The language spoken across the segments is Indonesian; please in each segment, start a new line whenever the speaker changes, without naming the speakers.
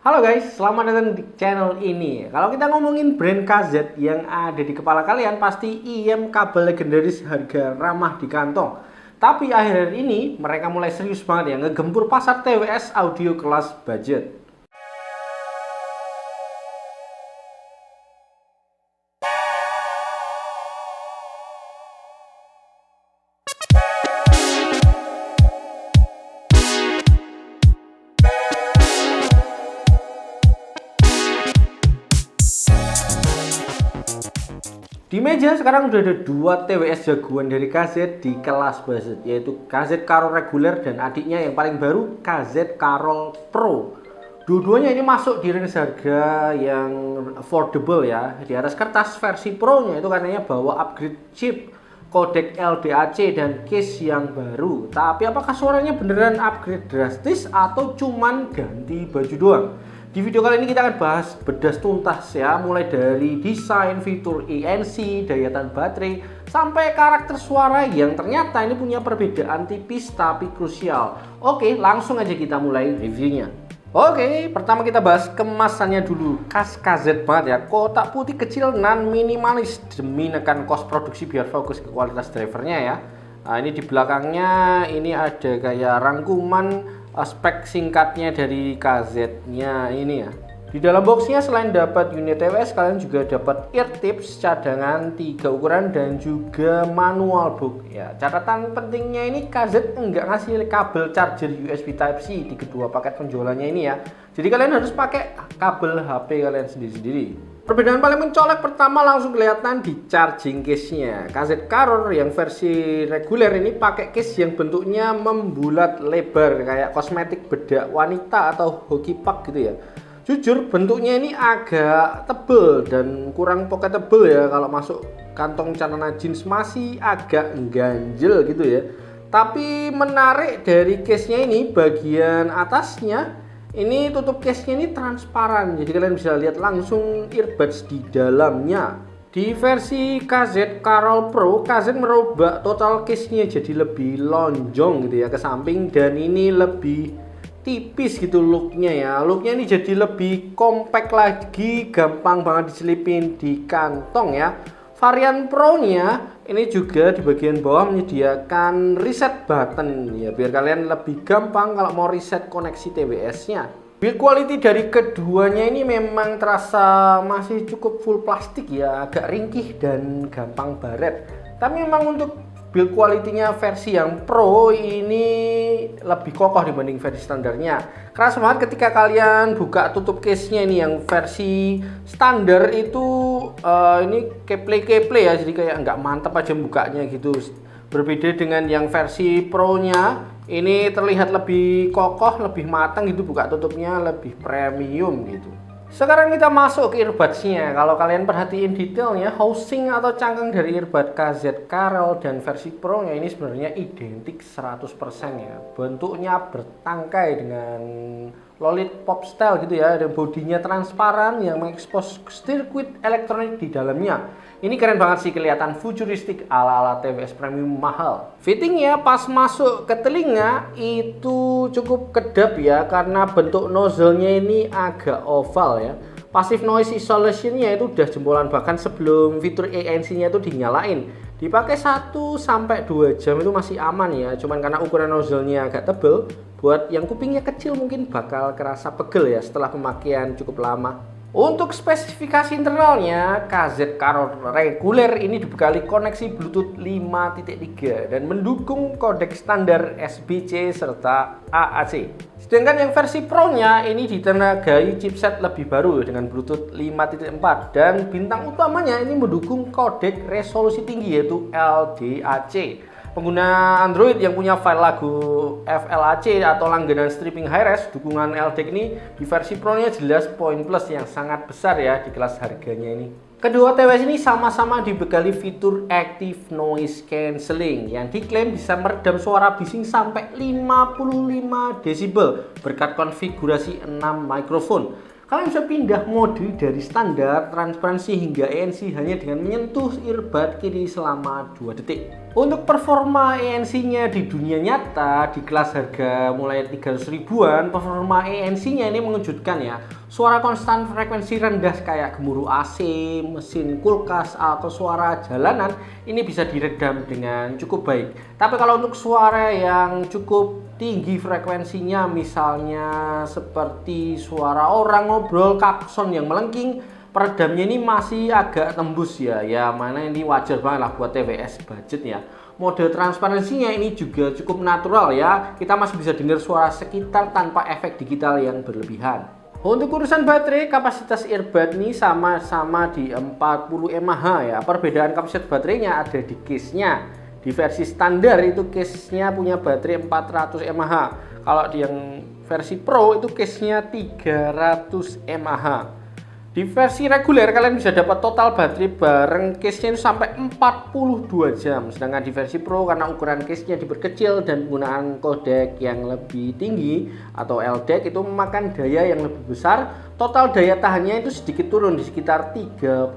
Halo guys, selamat datang di channel ini. Kalau kita ngomongin brand KZ yang ada di kepala kalian, pasti IM kabel legendaris harga ramah di kantong. Tapi akhir-akhir ini mereka mulai serius banget ya ngegempur pasar TWS audio kelas budget. Di meja sekarang udah ada dua TWS jagoan dari KZ di kelas budget, yaitu KZ Karol reguler dan adiknya yang paling baru KZ Karol Pro. Dua-duanya ini masuk di range harga yang affordable ya. Di atas kertas versi Pro-nya itu katanya bawa upgrade chip, codec LDAC dan case yang baru. Tapi apakah suaranya beneran upgrade drastis atau cuman ganti baju doang? Di video kali ini kita akan bahas bedas tuntas ya, mulai dari desain, fitur ANC, daya tahan baterai, sampai karakter suara yang ternyata ini punya perbedaan tipis tapi krusial. Oke, langsung aja kita mulai reviewnya. Oke, pertama kita bahas kemasannya dulu. Khas KZ banget ya, kotak putih kecil non minimalis demi nekan kos produksi biar fokus ke kualitas drivernya ya. Nah, ini di belakangnya ini ada kayak rangkuman spek singkatnya dari KZ-nya ini ya. Di dalam boxnya selain dapat unit TWS, kalian juga dapat ear tips cadangan 3 ukuran dan juga manual book ya. Catatan pentingnya ini KZ enggak ngasih kabel charger USB Type-C di kedua paket penjualannya ini ya. Jadi kalian harus pakai kabel HP kalian sendiri-sendiri. Perbedaan paling mencolok pertama langsung kelihatan di charging case-nya. KZ Karol yang versi reguler ini pakai case yang bentuknya membulat lebar kayak kosmetik bedak wanita atau hoki pak gitu ya. Jujur bentuknya ini agak tebel dan kurang pocketable ya, kalau masuk kantong celana jeans masih agak ganjel gitu ya. Tapi menarik dari case-nya ini bagian atasnya ini tutup case-nya ini transparan, jadi kalian bisa lihat langsung earbuds di dalamnya. Di versi KZ Karol Pro, KZ merubah total case-nya jadi lebih lonjong gitu ya ke samping, dan ini lebih tipis gitu looknya ya. Looknya ini jadi lebih compact lagi, gampang banget diselipin di kantong ya. Varian Pro-nya ini juga di bagian bawah menyediakan reset button ya, biar kalian lebih gampang kalau mau reset koneksi TWS-nya. Build quality dari keduanya ini memang terasa masih cukup full plastik ya, agak ringkih dan gampang baret. Tapi memang untuk build quality-nya versi yang Pro ini lebih kokoh dibanding versi standarnya. Keras banget ketika kalian buka tutup case-nya. Ini yang versi standar itu ini keple-keple ya, jadi kayak nggak mantap aja bukanya gitu. Berbeda dengan yang versi Pro-nya, ini terlihat lebih kokoh, lebih matang gitu, buka tutupnya lebih premium gitu. Sekarang kita masuk ke earbuds-nya. Kalau kalian perhatiin detailnya, housing atau cangkang dari earbud KZ Karol dan versi Pro-nya ini sebenarnya identik 100% ya. Bentuknya bertangkai dengan lollipop style gitu ya, dan bodinya transparan yang mengekspos sirkuit elektronik di dalamnya. Ini keren banget sih, kelihatan futuristik ala-ala TWS premium mahal. Fittingnya pas masuk ke telinga itu cukup kedap ya, karena bentuk nozzle-nya ini agak oval ya. Passive noise isolation-nya itu udah jempolan, bahkan sebelum fitur ANC-nya itu dinyalain. Dipakai 1-2 jam itu masih aman ya, cuman karena ukuran nozzle-nya agak tebel, buat yang kupingnya kecil mungkin bakal kerasa pegel ya setelah pemakaian cukup lama. Untuk spesifikasi internalnya, KZ Karol reguler ini dibekali koneksi Bluetooth 5.3 dan mendukung kodek standar SBC serta AAC. Sedangkan yang versi Pro-nya ini ditenagai chipset lebih baru dengan Bluetooth 5.4 dan bintang utamanya ini mendukung kodek resolusi tinggi yaitu LDAC. Pengguna Android yang punya file lagu FLAC atau langganan streaming high-res, dukungan LDAC ini di versi Pro-nya jelas poin plus yang sangat besar ya di kelas harganya ini. Kedua TWS ini sama-sama dibekali fitur Active Noise Cancelling yang diklaim bisa meredam suara bising sampai 55 desibel berkat konfigurasi 6 mikrofon. Kalian bisa pindah mode dari standar, transparansi hingga ANC hanya dengan menyentuh earbud kiri selama 2 detik. Untuk performa ANC-nya di dunia nyata di kelas harga mulai 300 ribuan, performa ANC-nya ini mengejutkan ya. Suara konstan frekuensi rendah kayak gemuruh AC, mesin kulkas, atau suara jalanan ini bisa diredam dengan cukup baik. Tapi kalau untuk suara yang cukup tinggi frekuensinya, misalnya seperti suara orang ngobrol, klakson yang melengking, peredamnya ini masih agak tembus ya. Ya mana ini wajar banget lah buat TWS budget ya. Mode transparansinya ini juga cukup natural ya. Kita masih bisa dengar suara sekitar tanpa efek digital yang berlebihan. Untuk urusan baterai, kapasitas earbud ini sama-sama di 40 mAh ya. Perbedaan kapasitas baterainya ada di case-nya. Di versi standar itu case-nya punya baterai 400 mAh. Kalau di yang versi Pro itu case-nya 300 mAh. Di versi reguler kalian bisa dapat total baterai bareng case-nya itu sampai 42 jam. Sedangkan di versi Pro karena ukuran case-nya diperkecil dan penggunaan codec yang lebih tinggi atau LDAC itu memakan daya yang lebih besar, total daya tahannya itu sedikit turun di sekitar 35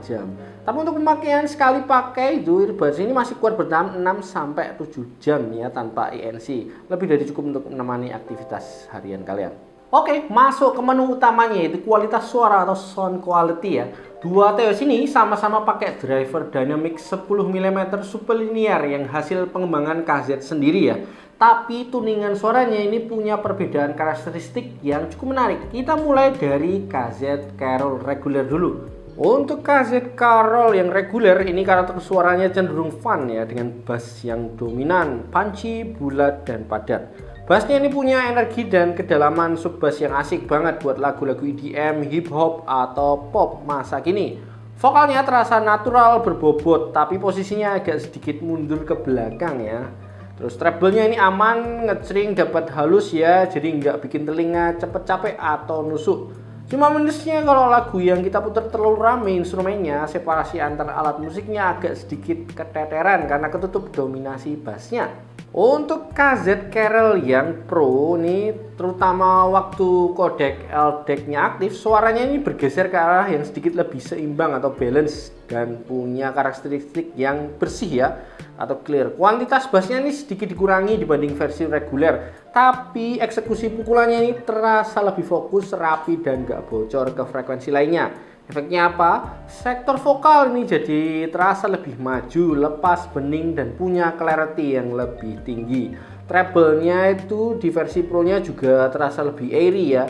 jam. Tapi untuk pemakaian sekali pakai itu earbuds ini masih kuat bertahan 6 sampai 7 jam ya tanpa ANC. Lebih dari cukup untuk menemani aktivitas harian kalian. Oke, masuk ke menu utamanya yaitu kualitas suara atau sound quality ya. Dua TWS ini sama-sama pakai driver dynamic 10 mm superlinear yang hasil pengembangan KZ sendiri ya. Tapi tuningan suaranya ini punya perbedaan karakteristik yang cukup menarik. Kita mulai dari KZ Carol reguler dulu. Untuk KZ Carol yang reguler ini karakter suaranya cenderung fun ya, dengan bass yang dominan, punchy, bulat, dan padat. Bassnya ini punya energi dan kedalaman sub bass yang asik banget buat lagu-lagu EDM, hip hop, atau pop masa kini. Vokalnya terasa natural, berbobot, tapi posisinya agak sedikit mundur ke belakang ya. Terus treble-nya ini aman, ngecering dapat halus ya, jadi nggak bikin telinga cepet capek atau nusuk. Cuma minusnya kalau lagu yang kita putar terlalu rame instrumennya, separasi antar alat musiknya agak sedikit keteteran karena ketutup dominasi bassnya. Untuk KZ Carol yang Pro nih, terutama waktu codec LDAC-nya aktif, suaranya ini bergeser ke arah yang sedikit lebih seimbang atau balance dan punya karakteristik yang bersih ya atau clear. Kuantitas bassnya ini sedikit dikurangi dibanding versi reguler, tapi eksekusi pukulannya ini terasa lebih fokus, rapi, dan gak bocor ke frekuensi lainnya. Efeknya apa? Sektor vokal ini jadi terasa lebih maju, lepas, bening, dan punya clarity yang lebih tinggi. Treble-nya itu di versi Pro-nya juga terasa lebih airy ya.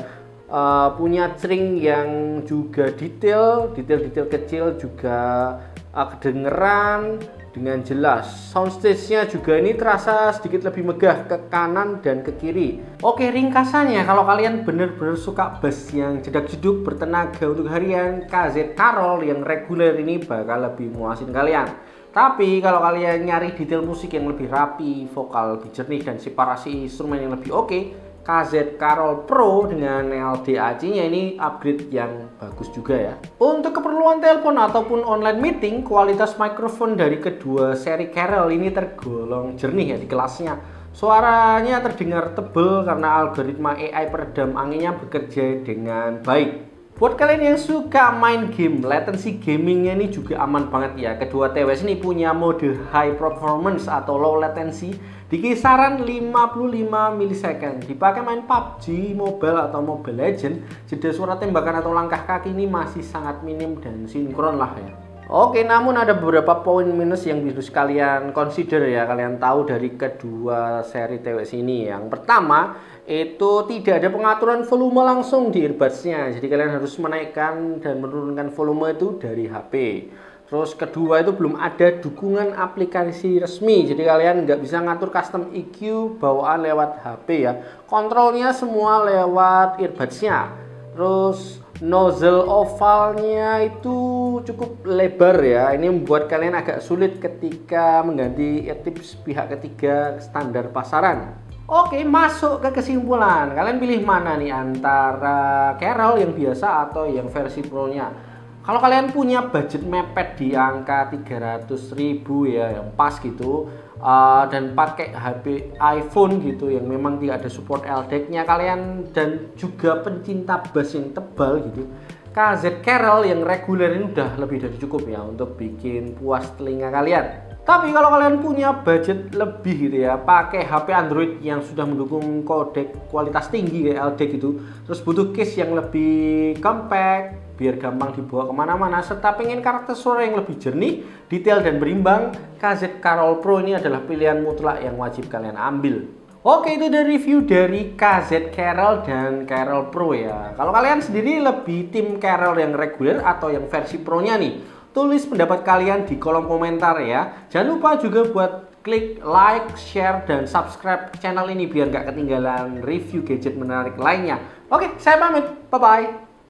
Punya string yang juga detail kecil juga kedengeran dengan jelas. Soundstage-nya juga ini terasa sedikit lebih megah ke kanan dan ke kiri. Oke, ringkasannya kalau kalian bener-bener suka bass yang jedak-jeduk bertenaga untuk harian, KZ Carol yang reguler ini bakal lebih muasin kalian. Tapi kalau kalian nyari detail musik yang lebih rapi, vokal lebih jernih, dan separasi instrumen yang lebih oke, KZ Carol Pro dengan LDAC-nya ini upgrade yang bagus juga ya. Untuk keperluan telepon ataupun online meeting, kualitas mikrofon dari kedua seri Carol ini tergolong jernih ya di kelasnya. Suaranya terdengar tebal karena algoritma AI peredam anginnya bekerja dengan baik. Buat kalian yang suka main game, latency gamingnya ini juga aman banget ya. Kedua TWS ini punya mode high performance atau low latency di kisaran 55 millisecond. Dipakai main PUBG, Mobile, atau Mobile Legend, jeda suara tembakan atau langkah kaki ini masih sangat minim dan sinkron lah ya. Oke, namun ada beberapa poin minus yang harus kalian consider ya, kalian tahu dari kedua seri TWS ini. Yang pertama, itu tidak ada pengaturan volume langsung di earbuds-nya. Jadi kalian harus menaikkan dan menurunkan volume itu dari HP. Terus kedua itu belum ada dukungan aplikasi resmi. Jadi kalian nggak bisa ngatur custom EQ bawaan lewat HP ya. Kontrolnya semua lewat earbuds-nya. Terus nozzle ovalnya itu cukup lebar ya. Ini membuat kalian agak sulit ketika mengganti tips pihak ketiga standar pasaran. Oke, masuk ke kesimpulan. Kalian pilih mana nih antara Carol yang biasa atau yang versi Pro-nya? Kalau kalian punya budget mepet di angka 300.000 ya, yang pas gitu, dan pakai HP iPhone gitu yang memang tidak ada support LDAC-nya kalian, dan juga pencinta bass yang tebal gitu, KZ Carol yang reguler ini udah lebih dari cukup ya untuk bikin puas telinga kalian. Tapi kalau kalian punya budget lebih gitu ya, pakai HP Android yang sudah mendukung kodek kualitas tinggi kayak LDAC gitu, terus butuh case yang lebih compact biar gampang dibawa kemana-mana, serta pengen karakter suara yang lebih jernih, detail dan berimbang, KZ Carol Pro ini adalah pilihan mutlak yang wajib kalian ambil. Oke, itu dari review dari KZ Carol dan Carol Pro ya. Kalau kalian sendiri lebih tim Carol yang reguler atau yang versi Pro-nya nih? Tulis pendapat kalian di kolom komentar ya. Jangan lupa juga buat klik like, share, dan subscribe channel ini biar nggak ketinggalan review gadget menarik lainnya. Oke, saya pamit. Bye-bye.